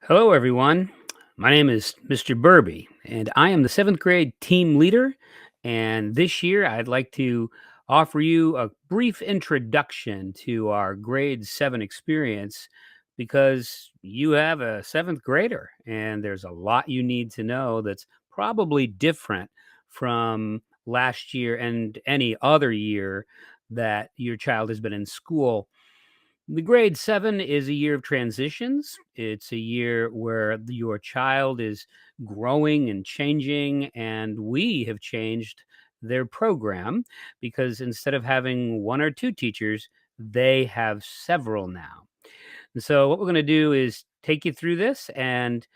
Hello, everyone. My name is Mr. Burby, and I am the seventh grade team leader. And this year, I'd like to offer you a brief introduction to our grade seven experience because you have a seventh grader, and there's a lot you need to know that's probably different from last year and any other year that your child has been in school. The grade seven is a year of transitions. It's a year where your child is growing and changing, and we have changed their program because instead of having one or two teachers, they have several now. And so, what we're going to do is take you through this and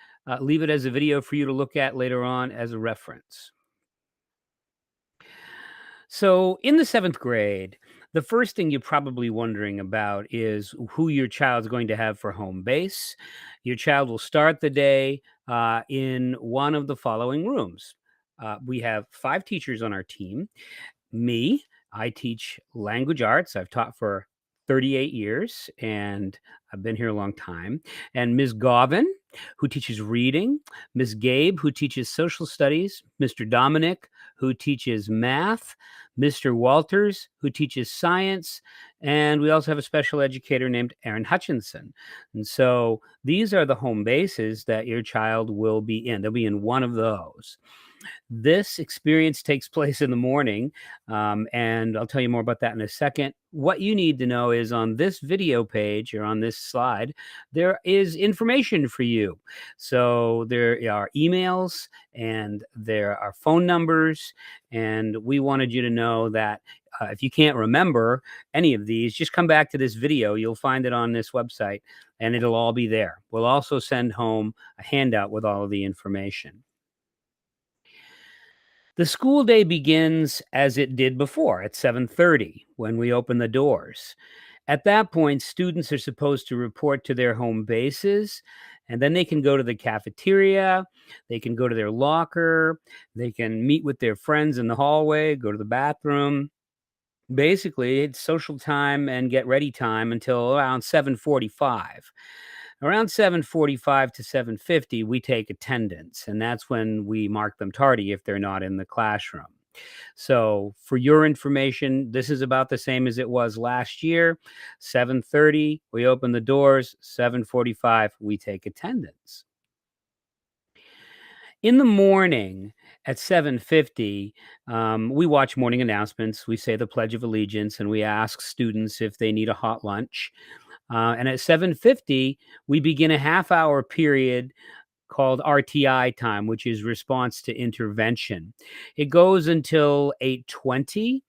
leave it as a video for you to look at later on as a reference. So, in the seventh grade, the first thing you're probably wondering about is who your child's going to have for home base. Your child will start the day in one of the following rooms. We have five teachers on our team. Me, I teach language arts. I've taught for 38 years and I've been here a long time. And Ms. Govin, who teaches reading, Ms. Gabe, who teaches social studies, Mr. Dominic, who teaches math, Mr. Walters, who teaches science, and we also have a special educator named Aaron Hutchinson. And so these are the home bases that your child will be in. They'll be in one of those. This experience takes place in the morning, and I'll tell you more about that in a second. What you need to know is on this video page or on this slide, there is information for you. So there are emails and there are phone numbers, and we wanted you to know that if you can't remember any of these, just come back to this video. You'll find it on this website, and it'll all be there. We'll also send home a handout with all of the information. The school day begins as it did before at 7:30 when we open the doors. At that point, students are supposed to report to their home bases, and then they can go to the cafeteria, they can go to their locker, they can meet with their friends in the hallway, go to the bathroom. Basically, it's social time and get ready time until around 7:45. Around 7:45 to 7:50, we take attendance, and that's when we mark them tardy if they're not in the classroom. So, for your information, this is about the same as it was last year. 7:30, we open the doors. 7:45, we take attendance. In the morning at 7:50, we watch morning announcements. We say the Pledge of Allegiance, and we ask students if they need a hot lunch. And at 7:50, we begin a half-hour period called RTI time, which is response to intervention. It goes until 8:20,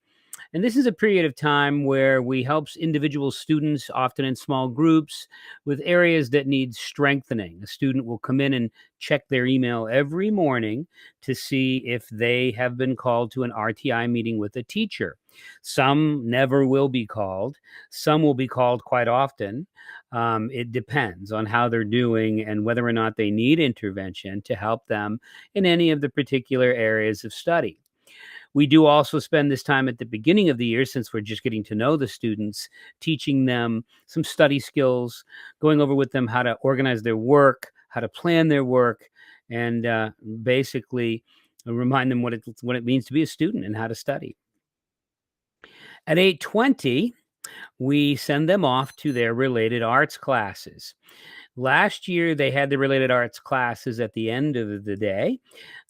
and this is a period of time where we help individual students, often in small groups, with areas that need strengthening. A student will come in and check their email every morning to see if they have been called to an RTI meeting with a teacher. Some never will be called, some will be called quite often. It depends on how they're doing and whether or not they need intervention to help them in any of the particular areas of study. We do also spend this time at the beginning of the year, since we're just getting to know the students, teaching them some study skills, going over with them how to organize their work, how to plan their work, and basically remind them what it means to be a student and how to study. At 8:20, we send them off to their related arts classes. Last year, they had the related arts classes at the end of the day,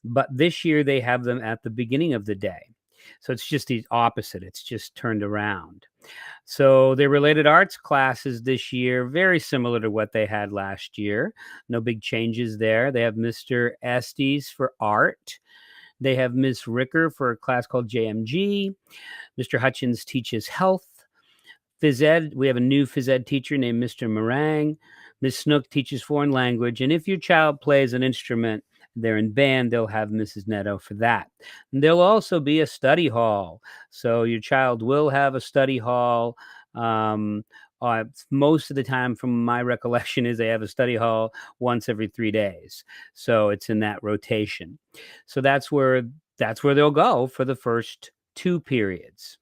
but this year they have them at the beginning of the day. So it's just the opposite. It's just turned around. So their related arts classes this year, very similar to what they had last year. No big changes there. They have Mr. Estes for art. They have Miss Ricker for a class called JMG. Mr. Hutchins teaches health. Phys ed, we have a new phys ed teacher named Mr. Meringue. Miss Snook teaches foreign language. And if your child plays an instrument, they're in band, they'll have Mrs. Netto for that. And there'll also be a study hall. So your child will have a study hall. Most of the time, from my recollection, is they have a study hall once every 3 days. So it's in that rotation. So that's where they'll go for the first two periods.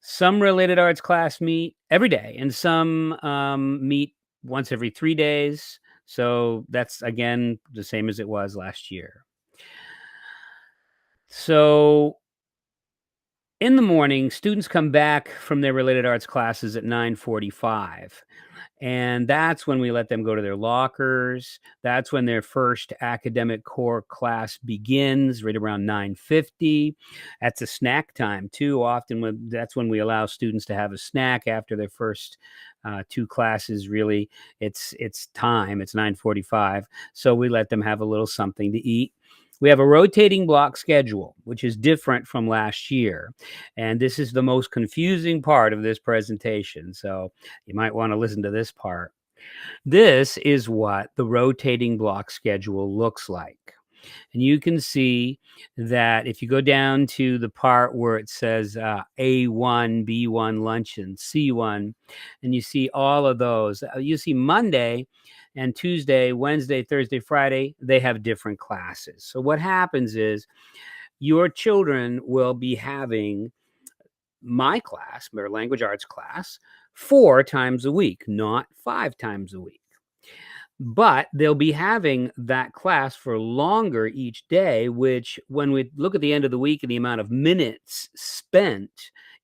Some related arts class meet every day, and some meet once every 3 days. So that's again the same as it was last year. So in the morning, students come back from their related arts classes at 9:45. And that's when we let them go to their lockers. That's when their first academic core class begins, right around 9:50. That's a snack time too. Often that's when we allow students to have a snack after their first two classes. Really, it's time. It's 9:45, so we let them have a little something to eat. We have a rotating block schedule, which is different from last year. And this is the most confusing part of this presentation. So you might want to listen to this part. This is what the rotating block schedule looks like. And you can see that if you go down to the part where it says A1, B1 luncheon, C1, and you see all of those, you see Monday and Tuesday, Wednesday, Thursday, Friday, they have different classes. So what happens is your children will be having my class, their language arts class, 4 times a week, not 5 times a week. But they'll be having that class for longer each day, which when we look at the end of the week and the amount of minutes spent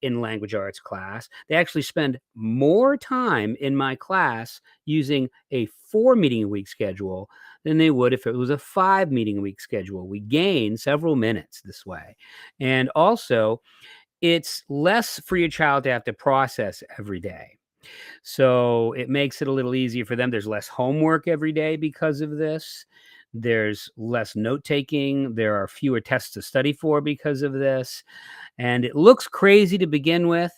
in language arts class, they actually spend more time in my class using a 4 meeting a week schedule than they would if it was a 5 meeting a week schedule. We gain several minutes this way. And also, it's less for your child to have to process every day. So it makes it a little easier for them. There's less homework every day because of this. There's less note taking. There are fewer tests to study for because of this. And it looks crazy to begin with,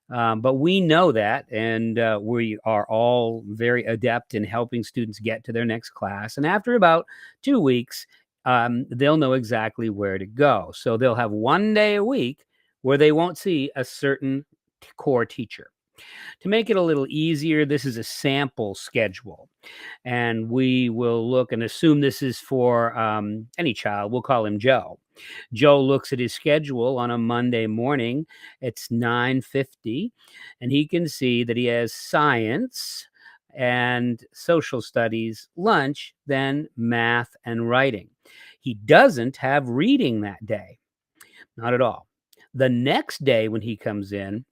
but we know that. And we are all very adept in helping students get to their next class. And after about 2 weeks, they'll know exactly where to go. So they'll have one day a week where they won't see a certain core teacher. To make it a little easier, this is a sample schedule. And we will look and assume this is for any child. We'll call him Joe. Joe looks at his schedule on a Monday morning. It's 9:50, and he can see that he has science and social studies lunch, then math and writing. He doesn't have reading that day, not at all. The next day when he comes in,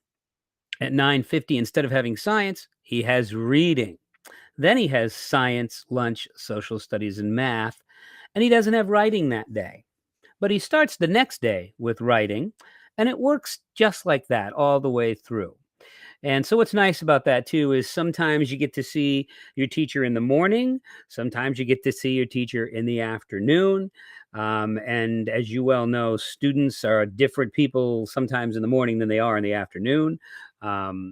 at 9:50, instead of having science, he has reading. Then he has science, lunch, social studies, and math, and he doesn't have writing that day. But he starts the next day with writing, and it works just like that all the way through. And so what's nice about that too is sometimes you get to see your teacher in the morning, sometimes you get to see your teacher in the afternoon. And as you well know, students are different people sometimes in the morning than they are in the afternoon.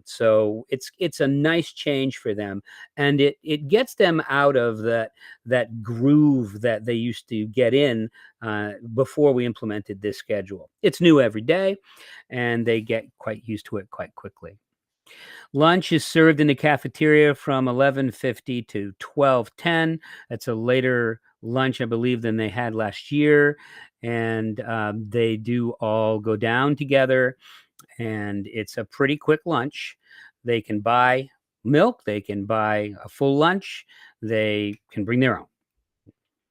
So it's a nice change for them, and it gets them out of that groove that they used to get in before we implemented this schedule. It's new every day, and they get quite used to it quite quickly. Lunch is served in the cafeteria from 11:50 to 12:10. That's a later lunch, I believe, than they had last year. And they do all go down together, and it's a pretty quick lunch. They can buy milk, they can buy a full lunch, they can bring their own.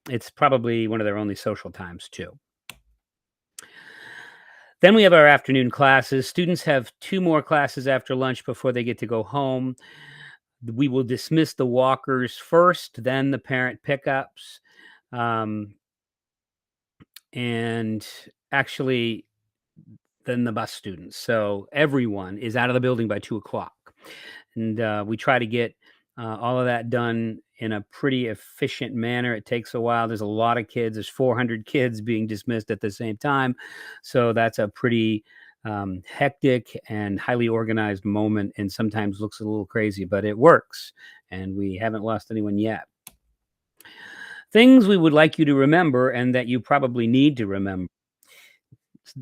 It's probably one of their only social times, too. Then we have our afternoon classes. Students have 2 more classes after lunch before they get to go home. We will dismiss the walkers first, then the parent pickups. Um, and actually, then the bus students. So everyone is out of the building by 2 o'clock. And we try to get all of that done in a pretty efficient manner. It takes a while. There's a lot of kids. There's 400 kids being dismissed at the same time. So that's a pretty hectic and highly organized moment, and sometimes looks a little crazy, but it works. And we haven't lost anyone yet. Things we would like you to remember and that you probably need to remember.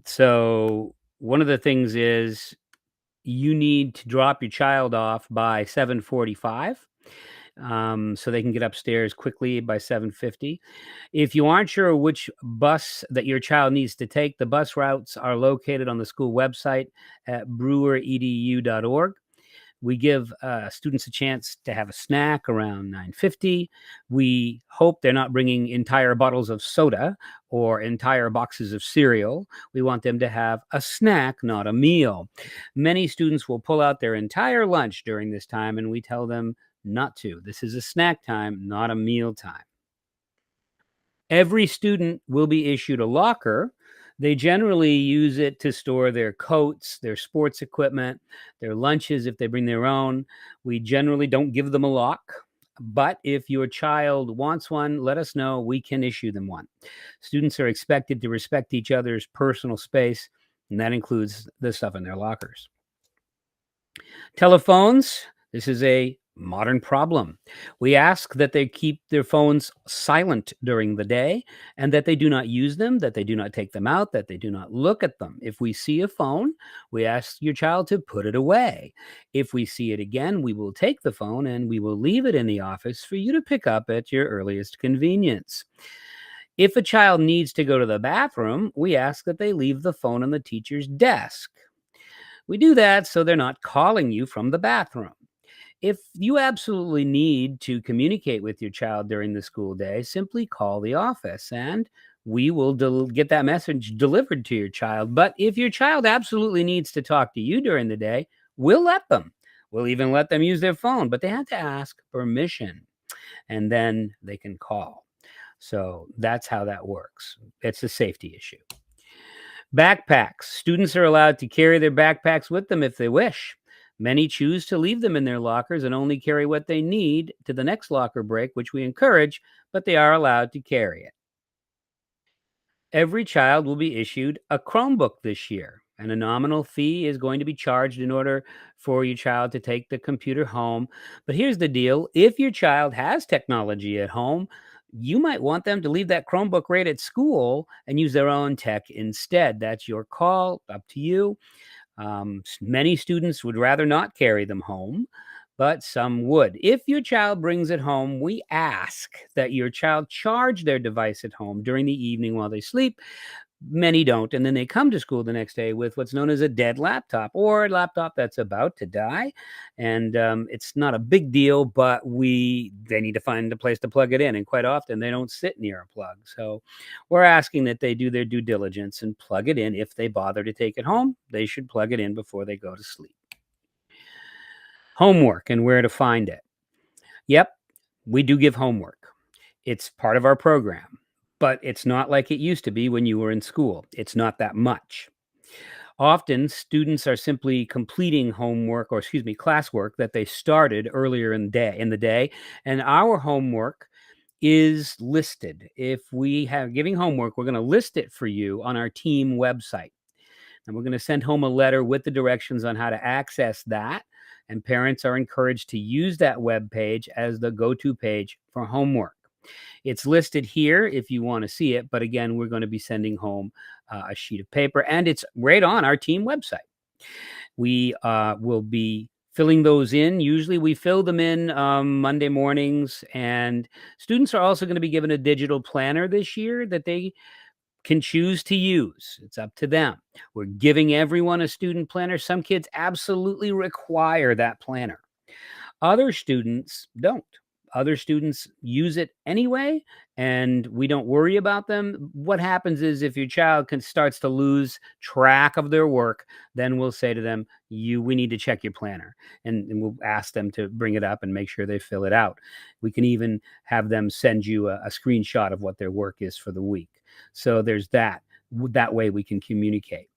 So one of the things is you need to drop your child off by 7:45, so they can get upstairs quickly by 7:50. If you aren't sure which bus that your child needs to take, the bus routes are located on the school website at breweredu.org. We give students a chance to have a snack around 9:50. We hope they're not bringing entire bottles of soda or entire boxes of cereal. We want them to have a snack, not a meal. Many students will pull out their entire lunch during this time, and we tell them not to. This is a snack time, not a meal time. Every student will be issued a locker. They generally use it to store their coats, their sports equipment, their lunches if they bring their own. We generally don't give them a lock, but if your child wants one, let us know. We can issue them one. Students are expected to respect each other's personal space, and that includes the stuff in their lockers. Telephones, this is a modern problem. We ask that they keep their phones silent during the day and that they do not use them, that they do not take them out, that they do not look at them. If we see a phone, we ask your child to put it away. If we see it again, we will take the phone and we will leave it in the office for you to pick up at your earliest convenience. If a child needs to go to the bathroom, we ask that they leave the phone on the teacher's desk. We do that so they're not calling you from the bathroom. If you absolutely need to communicate with your child during the school day, simply call the office and we will get that message delivered to your child. But if your child absolutely needs to talk to you during the day, we'll let them. We'll even let them use their phone, but they have to ask permission and then they can call. So that's how that works. It's a safety issue. Backpacks. Students are allowed to carry their backpacks with them if they wish. Many choose to leave them in their lockers and only carry what they need to the next locker break, which we encourage, but they are allowed to carry it. Every child will be issued a Chromebook this year, and a nominal fee is going to be charged in order for your child to take the computer home. But here's the deal: if your child has technology at home, you might want them to leave that Chromebook right at school and use their own tech instead. That's your call, up to you. Many students would rather not carry them home, but some would. If your child brings it home, we ask that your child charge their device at home during the evening while they sleep. Many don't, and then they come to school the next day with what's known as a dead laptop or a laptop that's about to die. And it's not a big deal, but they need to find a place to plug it in, and quite often they don't sit near a plug. So we're asking that they do their due diligence and plug it in. If they bother to take it home, they should plug it in before they go to sleep. Homework and where to find it. Yep, we do give homework. It's part of our program, but it's not like it used to be when you were in school. It's not that much. Often, students are simply completing homework, or excuse me, classwork that they started earlier in the day, and our homework is listed. If we have giving homework, we're going to list it for you on our team website. And we're going to send home a letter with the directions on how to access that. And parents are encouraged to use that web page as the go-to page for homework. It's listed here if you want to see it. But again, we're going to be sending home a sheet of paper, and it's right on our team website. We will be filling those in. Usually we fill them in Monday mornings, and students are also going to be given a digital planner this year that they can choose to use. It's up to them. We're giving everyone a student planner. Some kids absolutely require that planner. Other students don't. Other students use it anyway, and we don't worry about them. What happens is if your child starts to lose track of their work, then we'll say to them, we need to check your planner. And we'll ask them to bring it up and make sure they fill it out. We can even have them send you a screenshot of what their work is for the week. So there's that. That way we can communicate.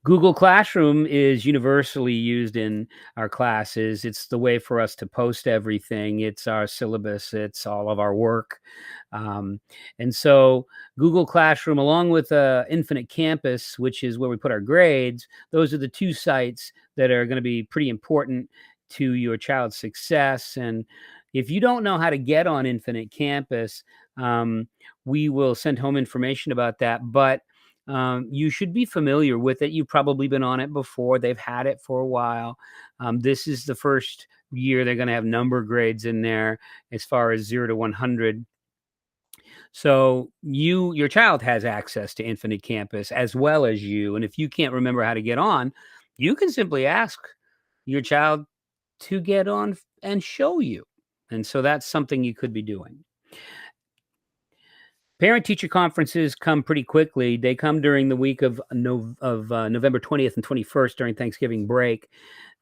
Google Classroom is universally used in our classes. It's the way for us to post everything. It's our syllabus. It's all of our work. And so Google Classroom, along with Infinite Campus, which is where we put our grades, those are the two sites that are going to be pretty important to your child's success. And if you don't know how to get on Infinite Campus, we will send home information about that. But you should be familiar with it. You've probably been on it before. They've had it for a while. This is the first year they're going to have number grades in there as far as 0 to 100. So your child has access to Infinite Campus as well as you. And if you can't remember how to get on, you can simply ask your child to get on and show you. And so that's something you could be doing. Parent-teacher conferences come pretty quickly. They come during the week of November 20th and 21st during Thanksgiving break,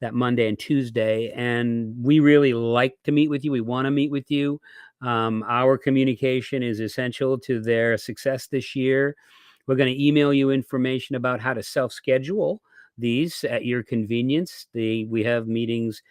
that Monday and Tuesday, and we really like to meet with you. We wanna meet with you. Our communication is essential to their success this year. We're gonna email you information about how to self-schedule these at your convenience. We have meetings,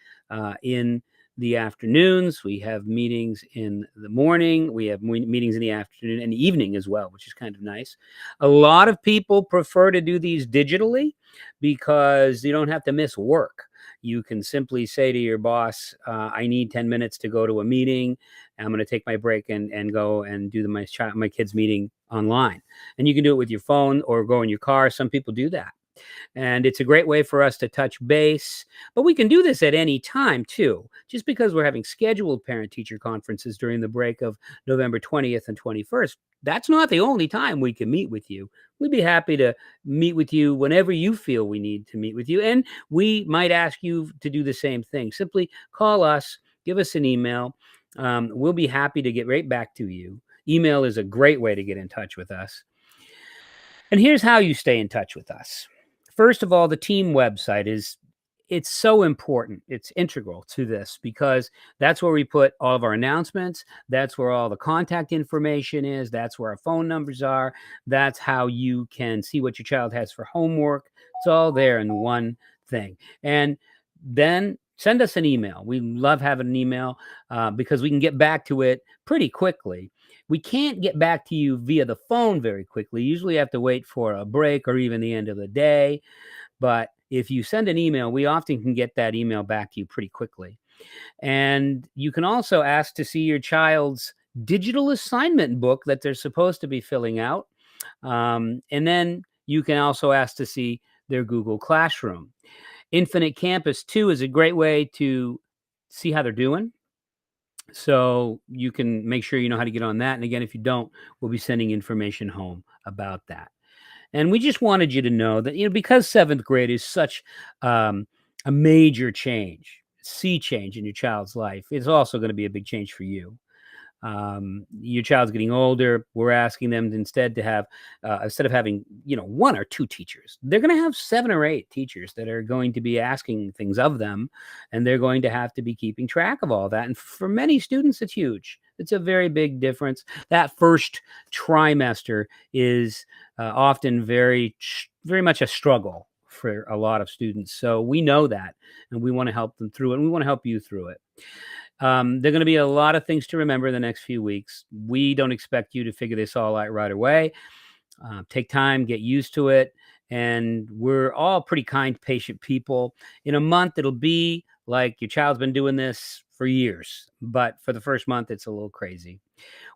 in the afternoons. We have meetings in the morning. We have meetings in the afternoon and evening as well, which is kind of nice. A lot of people prefer to do these digitally because you don't have to miss work. You can simply say to your boss, I need 10 minutes to go to a meeting. I'm going to take my break and go and do my kid's meeting online. And you can do it with your phone or go in your car. Some people do that. And it's a great way for us to touch base. But we can do this at any time, too. Just because we're having scheduled parent-teacher conferences during the break of November 20th and 21st, that's not the only time we can meet with you. We'd be happy to meet with you whenever you feel we need to meet with you. And we might ask you to do the same thing. Simply call us, give us an email. We'll be happy to get right back to you. Email is a great way to get in touch with us. And here's how you stay in touch with us. First of all, the team website it's so important. It's integral to this because that's where we put all of our announcements. That's where all the contact information is. That's where our phone numbers are. That's how you can see what your child has for homework. It's all there in one thing. And then send us an email. We love having an email because we can get back to it pretty quickly. We can't get back to you via the phone very quickly. Usually have to wait for a break or even the end of the day. But if you send an email, we often can get that email back to you pretty quickly. And you can also ask to see your child's digital assignment book that they're supposed to be filling out. And then you can also ask to see their Google Classroom. Infinite Campus 2 is a great way to see how they're doing. So you can make sure you know how to get on that. And again, if you don't, we'll be sending information home about that. And we just wanted you to know that, because seventh grade is such a major change, sea change in your child's life, it's also going to be a big change for you. Your child's getting older. We're asking them instead to have, instead of having, one or two teachers, they're going to have 7 or 8 teachers that are going to be asking things of them, and they're going to have to be keeping track of all that. And for many students, it's huge. It's a very big difference. That first trimester is often very, very much a struggle for a lot of students. So we know that, and we want to help them through it, and we want to help you through it. There are going to be a lot of things to remember in the next few weeks. We don't expect you to figure this all out right away. Take time, get used to it. And we're all pretty kind, patient people. In a month, it'll be like your child's been doing this for years. But for the first month, it's a little crazy.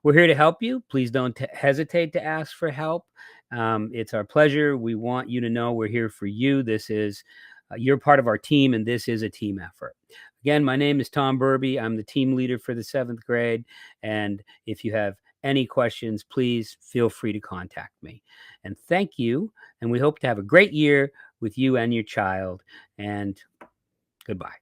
We're here to help you. Please don't hesitate to ask for help. It's our pleasure. We want you to know we're here for you. This is you're part of our team, and this is a team effort. Again, my name is Tom Burby. I'm the team leader for the 7th grade. And if you have any questions, please feel free to contact me. And thank you. And we hope to have a great year with you and your child. And goodbye.